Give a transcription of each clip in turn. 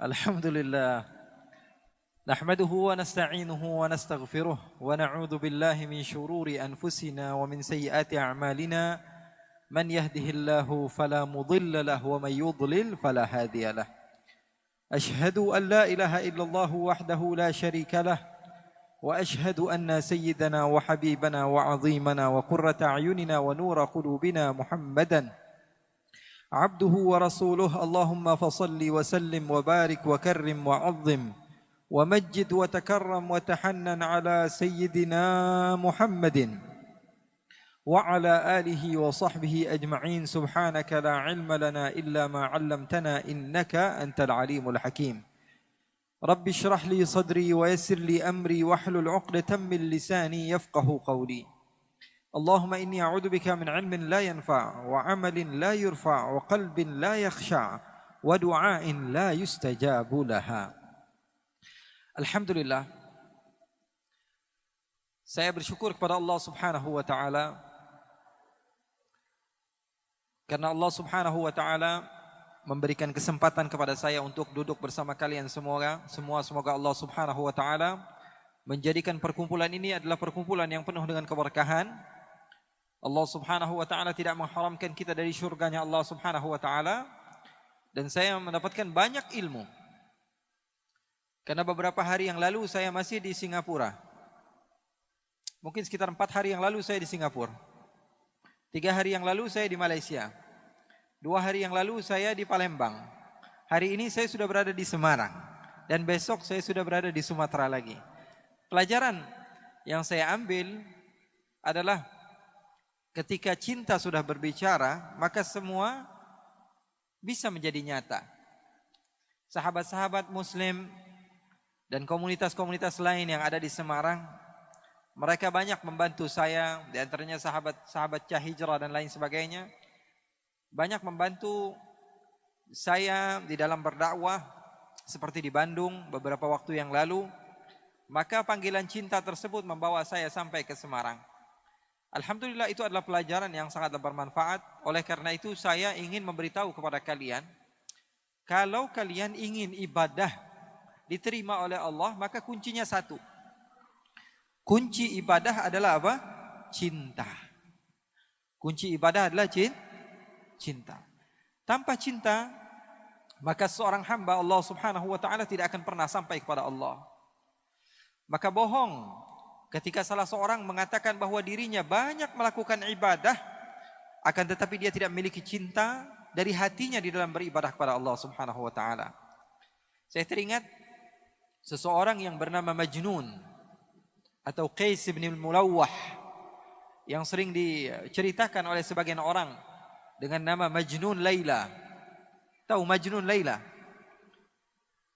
الحمد لله نحمده ونستعينه ونستغفره ونعوذ بالله من شرور أنفسنا ومن سيئات أعمالنا من يهده الله فلا مضل له ومن يضلل فلا هادي له أشهد أن لا إله إلا الله وحده لا شريك له وأشهد أن سيدنا وحبيبنا وعظيمنا وقرة أعيننا ونور قلوبنا محمدا عبده ورسوله اللهم فصل وسلم وبارك وكرم وعظم ومجد وتكرم وتحنن على سيدنا محمد وعلى آله وصحبه أجمعين. سبحانك لا علم لنا إلا ما علمتنا إنك أنت العليم الحكيم. رب اشرح لي صدري ويسر لي أمري واحلل عقدة من لساني يفقه قولي. اللهم إني أعوذ بك من علم لا ينفع وعمل لا يرفع وقلب لا يخشع ودعاء لا يستجاب لها. Alhamdulillah, saya bersyukur kepada Allah Subhanahu wa taala karena Allah Subhanahu wa taala memberikan kesempatan kepada saya untuk duduk bersama kalian semua. Semoga Allah Subhanahu wa taala menjadikan perkumpulan ini adalah perkumpulan yang penuh dengan keberkahan. Allah Subhanahu wa taala tidak mengharamkan kita dari syurganya Allah Subhanahu wa taala, dan saya mendapatkan banyak ilmu. Karena beberapa hari yang lalu saya masih di Singapura. Mungkin sekitar 4 hari yang lalu saya di Singapura. 3 hari yang lalu saya di Malaysia. 2 hari yang lalu saya di Palembang. Hari ini saya sudah berada di Semarang. Dan besok saya sudah berada di Sumatera lagi. Pelajaran yang saya ambil adalah ketika cinta sudah berbicara, maka semua bisa menjadi nyata. Sahabat-sahabat Muslim dan komunitas-komunitas lain yang ada di Semarang, mereka banyak membantu saya, di antaranya sahabat-sahabat Cahijrah dan lain sebagainya. Banyak membantu saya di dalam berdakwah, seperti di Bandung beberapa waktu yang lalu. Maka panggilan cinta tersebut membawa saya sampai ke Semarang. Alhamdulillah, itu adalah pelajaran yang sangat bermanfaat. Oleh karena itu saya ingin memberitahu kepada kalian, kalau kalian ingin ibadah diterima oleh Allah, maka kuncinya satu. Kunci ibadah adalah apa? Cinta. Kunci ibadah adalah cinta. Tanpa cinta, maka seorang hamba Allah Subhanahu wa taala tidak akan pernah sampai kepada Allah. Maka bohong ketika salah seorang mengatakan bahwa dirinya banyak melakukan ibadah, akan tetapi dia tidak memiliki cinta dari hatinya di dalam beribadah kepada Allah Subhanahu wa taala. Saya teringat seseorang yang bernama Majnun atau Qais bin Mulawwah, yang sering diceritakan oleh sebagian orang dengan nama Majnun Laila. Tahu Majnun Laila?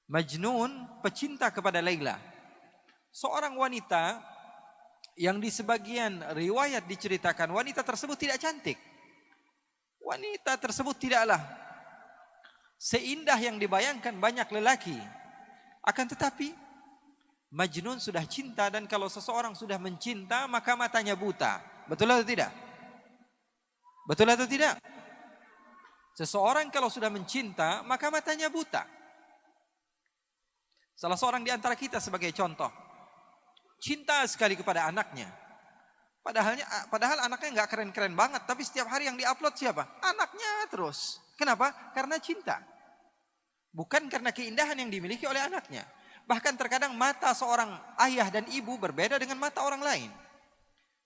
Majnun pecinta kepada Laila, seorang wanita yang di sebagian riwayat diceritakan wanita tersebut tidak cantik. Wanita tersebut tidaklah seindah yang dibayangkan banyak lelaki. Akan tetapi Majnun sudah cinta, dan kalau seseorang sudah mencinta maka matanya buta. Betul atau tidak? Betul atau tidak? Seseorang kalau sudah mencinta maka matanya buta. Salah seorang di antara kita sebagai contoh, cinta sekali kepada anaknya. Padahal anaknya nggak keren-keren banget, tapi setiap hari yang diupload siapa? Anaknya terus. Kenapa? Karena cinta. Bukan karena keindahan yang dimiliki oleh anaknya. Bahkan terkadang mata seorang ayah dan ibu berbeda dengan mata orang lain.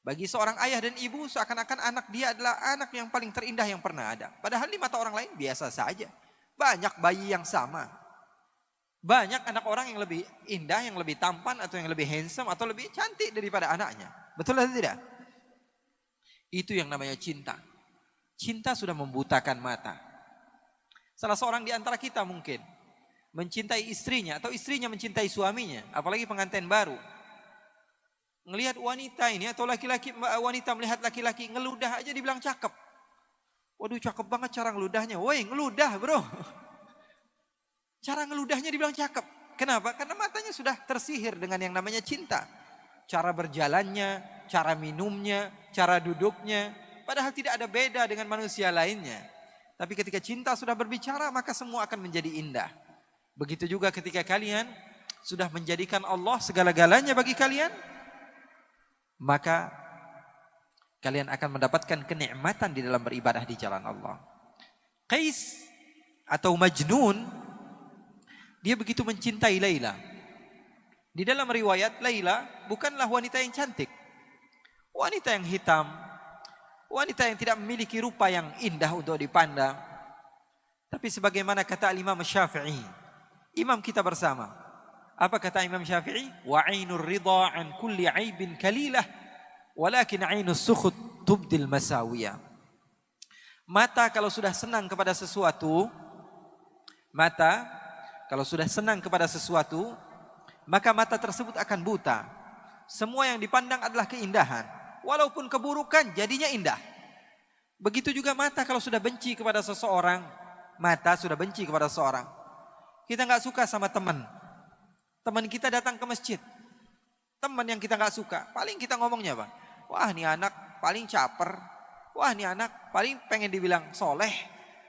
Bagi seorang ayah dan ibu seakan-akan anak dia adalah anak yang paling terindah yang pernah ada. Padahal di mata orang lain biasa saja. Banyak bayi yang sama. Banyak anak orang yang lebih indah, yang lebih tampan, atau yang lebih handsome, atau lebih cantik daripada anaknya. Betul atau tidak? Itu yang namanya cinta. Cinta sudah membutakan mata. Salah seorang di antara kita mungkin mencintai istrinya, atau istrinya mencintai suaminya, apalagi pengantin baru. Ngelihat wanita ini, atau wanita melihat laki-laki ngeludah aja dibilang cakep. Waduh, cakep banget cara ngeludahnya. Woi, ngeludah bro. Cara ngeludahnya dibilang cakep. Kenapa? Karena matanya sudah tersihir dengan yang namanya cinta. Cara berjalannya, cara minumnya, cara duduknya, padahal tidak ada beda dengan manusia lainnya. Tapi ketika cinta sudah berbicara, maka semua akan menjadi indah. Begitu juga ketika kalian sudah menjadikan Allah segala-galanya bagi kalian, maka kalian akan mendapatkan kenikmatan di dalam beribadah di jalan Allah. Qais atau Majnun, dia begitu mencintai Laila. Di dalam riwayat, Laila bukanlah wanita yang cantik, wanita yang hitam, wanita yang tidak memiliki rupa yang indah untuk dipandang. Tapi sebagaimana kata Imam Syafi'i, imam kita bersama, apa kata Imam Syafi'i? Wa 'ainur ridha 'an kulli 'aibin kalilah, walakin 'ainus sukhut tubdil masawiyah. Mata kalau sudah senang kepada sesuatu, maka mata tersebut akan buta. Semua yang dipandang adalah keindahan, walaupun keburukan jadinya indah. Begitu juga mata kalau sudah benci kepada seseorang, Kita nggak suka sama teman kita datang ke masjid, teman yang kita nggak suka, paling kita ngomongnya apa? Wah, ini anak paling caper. Wah, ini anak paling pengen dibilang soleh.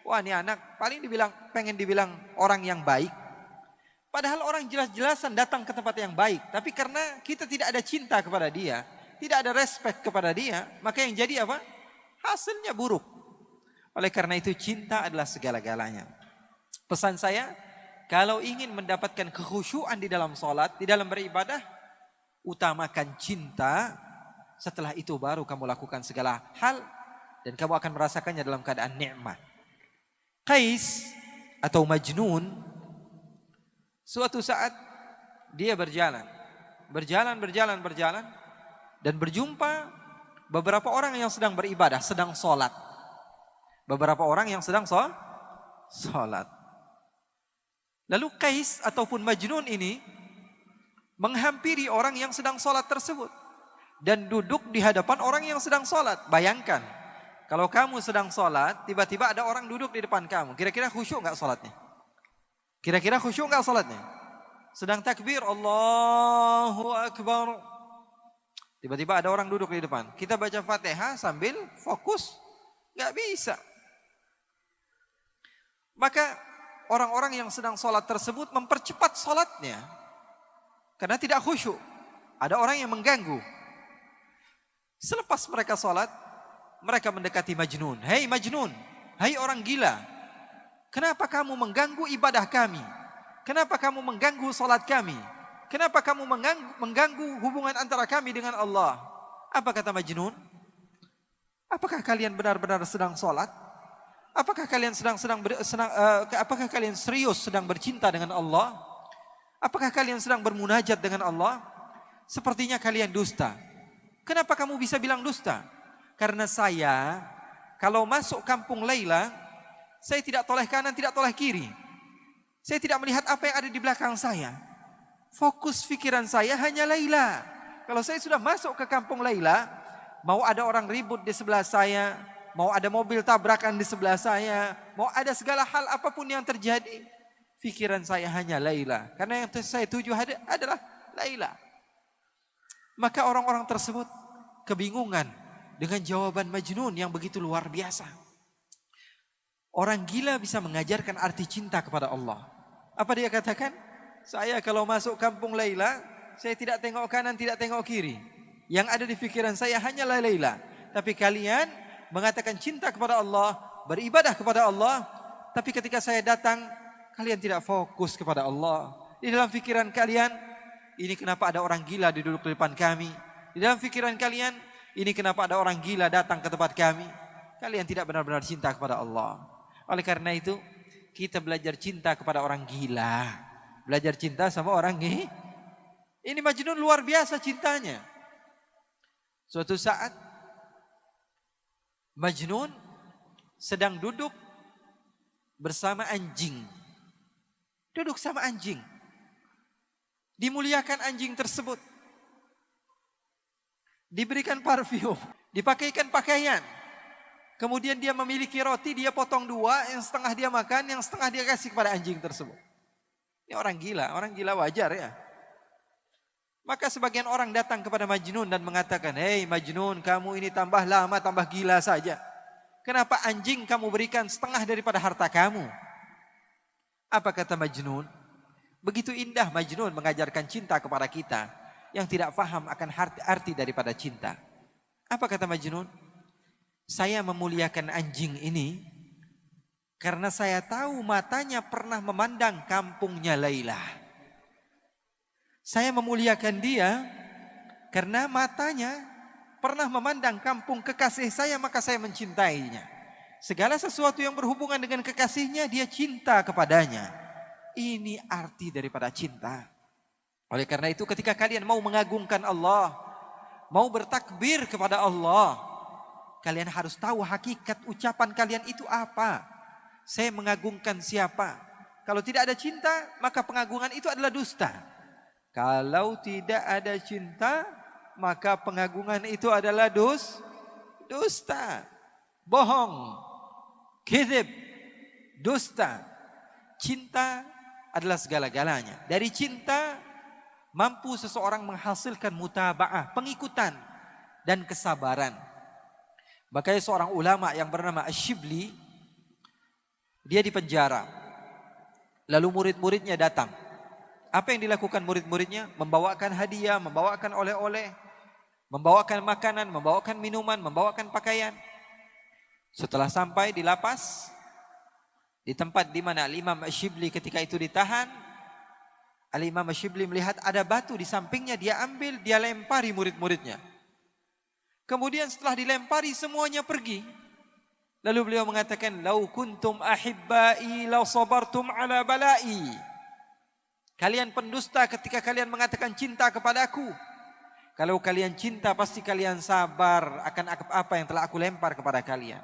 Wah, ini anak paling pengen dibilang orang yang baik. Padahal orang jelas-jelasan datang ke tempat yang baik, tapi karena kita tidak ada cinta kepada dia, tidak ada respect kepada dia, maka yang jadi apa? Hasilnya buruk. Oleh karena itu cinta adalah segala-galanya. Pesan saya, kalau ingin mendapatkan kekhusyuan di dalam sholat, di dalam beribadah, utamakan cinta. Setelah itu baru kamu lakukan segala hal dan kamu akan merasakannya dalam keadaan nikmat. Qais atau Majnun, suatu saat dia berjalan dan berjumpa beberapa orang yang sedang beribadah, sedang sholat. Lalu Qais ataupun Majnun ini menghampiri orang yang sedang sholat tersebut dan duduk di hadapan orang yang sedang sholat. Bayangkan, kalau kamu sedang sholat, tiba-tiba ada orang duduk di depan kamu. Kira-kira khusyuk nggak sholatnya? Sedang takbir, Allahu Akbar. Tiba-tiba ada orang duduk di depan. Kita baca Fatihah sambil fokus, nggak bisa. Maka orang-orang yang sedang sholat tersebut mempercepat sholatnya karena tidak khusyuk. Ada orang yang mengganggu. Selepas mereka sholat, mereka mendekati Majnun. Hei Majnun, hai orang gila, kenapa kamu mengganggu ibadah kami? Kenapa kamu mengganggu sholat kami? Kenapa kamu mengganggu hubungan antara kami dengan Allah? Apa kata Majnun? Apakah kalian benar-benar sedang sholat? Apakah kalian apakah kalian serius sedang bercinta dengan Allah? Apakah kalian sedang bermunajat dengan Allah? Sepertinya kalian dusta. Kenapa kamu bisa bilang dusta? Karena saya kalau masuk kampung Laila, saya tidak toleh kanan, tidak toleh kiri. Saya tidak melihat apa yang ada di belakang saya. Fokus pikiran saya hanya Laila. Kalau saya sudah masuk ke kampung Laila, mau ada orang ribut di sebelah saya, mau ada mobil tabrakan di sebelah saya, mau ada segala hal apapun yang terjadi, pikiran saya hanya Laila. Karena yang saya tuju adalah Laila. Maka orang-orang tersebut kebingungan dengan jawaban Majnun yang begitu luar biasa. Orang gila bisa mengajarkan arti cinta kepada Allah. Apa dia katakan? Saya kalau masuk kampung Laila, saya tidak tengok kanan, tidak tengok kiri. Yang ada di pikiran saya hanyalah Laila. Tapi kalian mengatakan cinta kepada Allah, beribadah kepada Allah, tapi ketika saya datang, kalian tidak fokus kepada Allah. Di dalam pikiran kalian, ini kenapa ada orang gila duduk di depan kami? Di dalam pikiran kalian, ini kenapa ada orang gila datang ke tempat kami? Kalian tidak benar-benar cinta kepada Allah. Oleh karena itu, kita belajar cinta kepada orang gila. Belajar cinta sama orang gila. Ini Majnun luar biasa cintanya. Suatu saat, Majnun sedang duduk bersama anjing. Duduk sama anjing. Dimuliakan anjing tersebut. Diberikan parfum. Dipakaikan pakaian. Kemudian dia memiliki roti, dia potong dua, yang setengah dia makan, yang setengah dia kasih kepada anjing tersebut. Ini orang gila wajar ya. Maka sebagian orang datang kepada Majnun dan mengatakan, hei Majnun, kamu ini tambah lama, tambah gila saja. Kenapa anjing kamu berikan setengah daripada harta kamu? Apa kata Majnun? Begitu indah Majnun mengajarkan cinta kepada kita yang tidak faham akan arti daripada cinta. Apa kata Majnun? Saya memuliakan anjing ini karena saya tahu matanya pernah memandang kampungnya Laila. Saya memuliakan dia karena matanya pernah memandang kampung kekasih saya, maka saya mencintainya. Segala sesuatu yang berhubungan dengan kekasihnya, dia cinta kepadanya. Ini arti daripada cinta. Oleh karena itu ketika kalian mau mengagungkan Allah, mau bertakbir kepada Allah, kalian harus tahu hakikat ucapan kalian itu apa. Saya mengagungkan siapa? Kalau tidak ada cinta, maka pengagungan itu adalah dusta. Kalau tidak ada cinta, maka pengagungan itu adalah dusta. Bohong, kizib, dusta. Cinta adalah segala-galanya. Dari cinta mampu seseorang menghasilkan mutaba'ah, pengikutan dan kesabaran. Makanya seorang ulama yang bernama Ash-Shibli, dia dipenjara. Lalu murid-muridnya datang. Apa yang dilakukan murid-muridnya? Membawakan hadiah, membawakan oleh-oleh, membawakan makanan, membawakan minuman, membawakan pakaian. Setelah sampai di lapas, di tempat di mana Al-Imam Ash-Shibli ketika itu ditahan, Al-Imam Ash-Shibli melihat ada batu di sampingnya, dia ambil, dia lempari murid-muridnya. Kemudian setelah dilempari semuanya pergi. Lalu beliau mengatakan, "Lau kuntum ahibbai law sabartum ala balai." Kalian pendusta ketika kalian mengatakan cinta kepadaku. Kalau kalian cinta pasti kalian sabar akan apa yang telah aku lempar kepada kalian.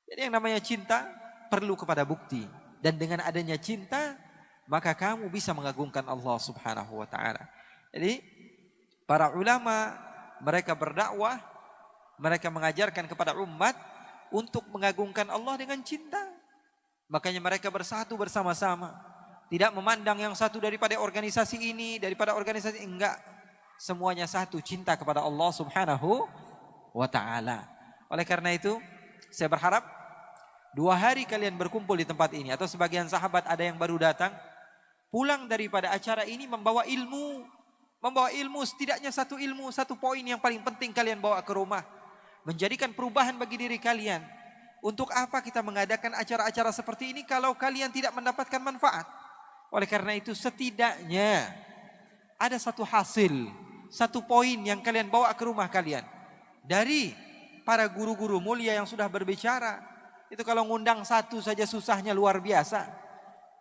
Jadi yang namanya cinta perlu kepada bukti. Dan dengan adanya cinta, maka kamu bisa mengagungkan Allah subhanahu wa ta'ala. Jadi para ulama, mereka berdakwah, mereka mengajarkan kepada umat untuk mengagungkan Allah dengan cinta. Makanya mereka bersatu bersama-sama. Tidak memandang yang satu daripada organisasi ini, daripada organisasi enggak. Semuanya satu, cinta kepada Allah subhanahu wa ta'ala. Oleh karena itu, saya berharap 2 hari kalian berkumpul di tempat ini. Atau sebagian sahabat ada yang baru datang, pulang daripada acara ini membawa ilmu. Membawa ilmu, setidaknya satu ilmu, satu poin yang paling penting kalian bawa ke rumah. Menjadikan perubahan bagi diri kalian. Untuk apa kita mengadakan acara-acara seperti ini kalau kalian tidak mendapatkan manfaat? Oleh karena itu setidaknya ada satu hasil, satu poin yang kalian bawa ke rumah kalian. Dari para guru-guru mulia yang sudah berbicara. Itu kalau ngundang satu saja susahnya luar biasa.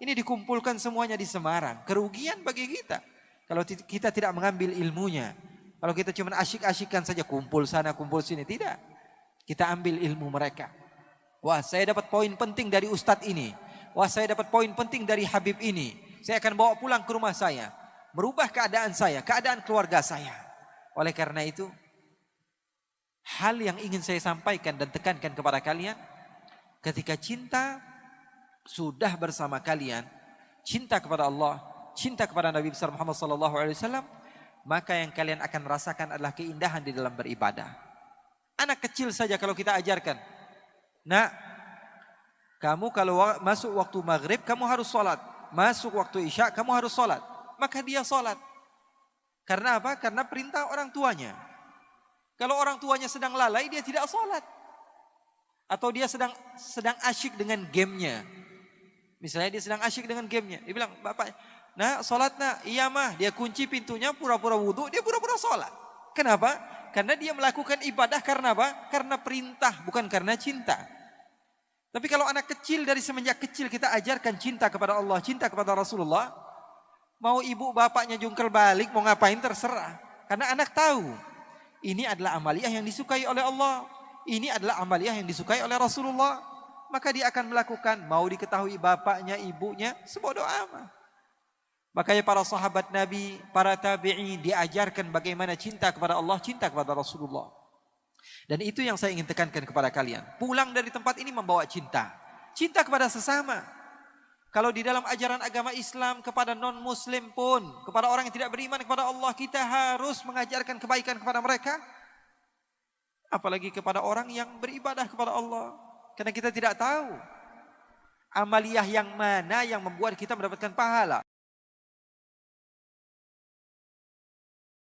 Ini dikumpulkan semuanya di Semarang. Kerugian bagi kita. Kalau kita tidak mengambil ilmunya. Kalau kita cuma asyik-asyikkan saja kumpul sana, kumpul sini. Tidak. Kita ambil ilmu mereka. Wah, saya dapat poin penting dari ustadz ini. Wah, saya dapat poin penting dari Habib ini. Saya akan bawa pulang ke rumah saya. Merubah keadaan saya, keadaan keluarga saya. Oleh karena itu, hal yang ingin saya sampaikan dan tekankan kepada kalian, ketika cinta sudah bersama kalian, cinta kepada Allah, cinta kepada Nabi besar Muhammad SAW, maka yang kalian akan rasakan adalah keindahan di dalam beribadah. Anak kecil saja kalau kita ajarkan, nah, kamu kalau masuk waktu maghrib, kamu harus sholat. Masuk waktu isya, kamu harus sholat. Maka dia sholat. Karena apa? Karena perintah orang tuanya. Kalau orang tuanya sedang lalai, dia tidak sholat. Atau dia sedang asyik dengan gamenya. Misalnya dia sedang asyik dengan gamenya. Dia bilang, bapak, nah sholat nak. Iya mah, dia kunci pintunya, pura-pura wudhu, dia pura-pura sholat. Kenapa? Karena dia melakukan ibadah karena apa? Karena perintah, bukan karena cinta. Tapi kalau anak kecil dari semenjak kecil kita ajarkan cinta kepada Allah, cinta kepada Rasulullah, mau ibu bapaknya jungkel balik, mau ngapain terserah. Karena anak tahu, ini adalah amaliyah yang disukai oleh Allah. Ini adalah amaliyah yang disukai oleh Rasulullah. Maka dia akan melakukan, mau diketahui bapaknya, ibunya, sebodoh amat. Makanya para sahabat Nabi, para tabi'in diajarkan bagaimana cinta kepada Allah, cinta kepada Rasulullah. Dan itu yang saya ingin tekankan kepada kalian. Pulang dari tempat ini membawa cinta. Cinta kepada sesama. Kalau di dalam ajaran agama Islam kepada non-muslim pun, kepada orang yang tidak beriman kepada Allah, kita harus mengajarkan kebaikan kepada mereka. Apalagi kepada orang yang beribadah kepada Allah. Karena kita tidak tahu amaliyah yang mana yang membuat kita mendapatkan pahala.